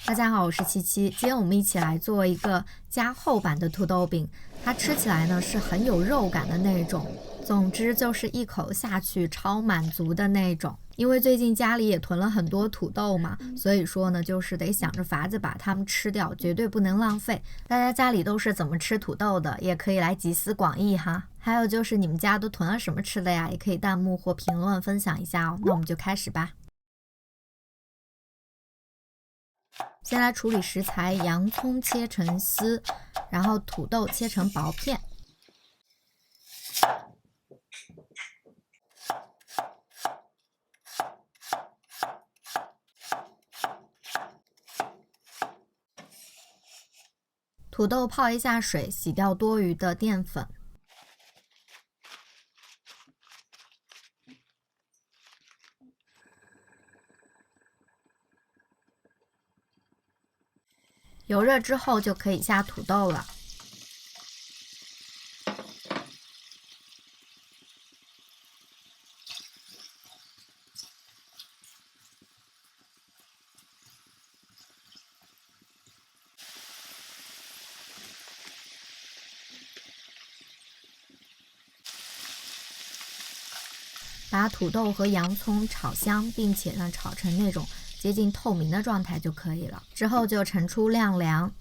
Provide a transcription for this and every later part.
大家好，我是七七。今天我们一起来做一个加厚版的土豆饼，它吃起来呢是很有肉感的那种。总之就是一口下去超满足的那种。因为最近家里也囤了很多土豆嘛，所以说呢就是得想着法子把它们吃掉，绝对不能浪费。大家家里都是怎么吃土豆的，也可以来集思广益哈。还有就是你们家都囤了什么吃的呀，也可以弹幕或评论分享一下哦。那我们就开始吧。先来处理食材，洋葱切成丝，然后土豆切成薄片。土豆泡一下水，洗掉多余的淀粉。油热之后就可以下土豆了。把土豆和洋葱炒香，并且呢炒成那种接近透明的状态就可以了。之后就盛出晾凉。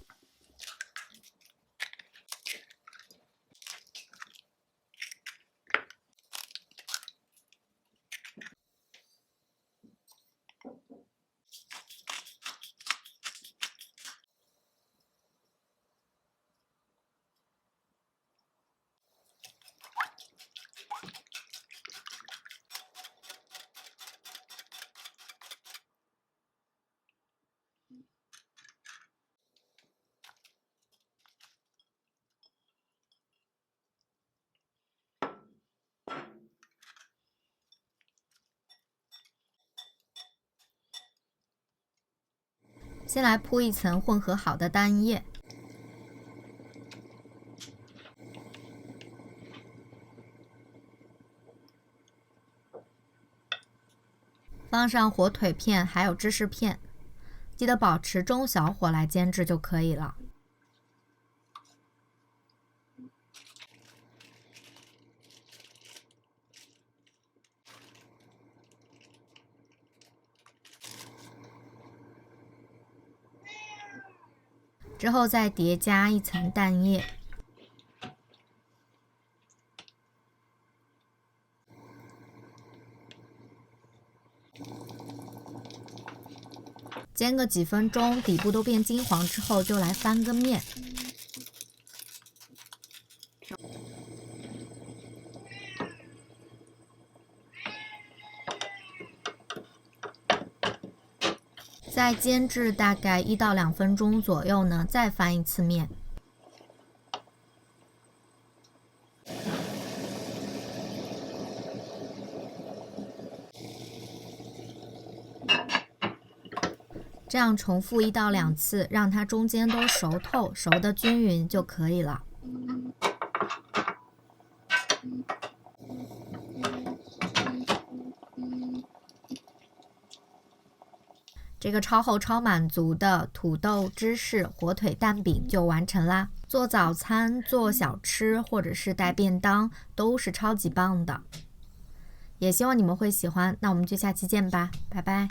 先来铺一层混合好的蛋液，放上火腿片还有芝士片，记得保持中小火来煎制就可以了。之后再叠加一层蛋液，煎个几分钟，底部都变金黄之后，就来翻个面。再煎至大概1到2分钟左右呢，再翻一次面。这样重复1到2次，让它中间都熟透，熟得均匀就可以了。这个超厚超满足的土豆芝士火腿蛋饼就完成啦！做早餐、做小吃或者是带便当都是超级棒的，也希望你们会喜欢。那我们就下期见吧，拜拜。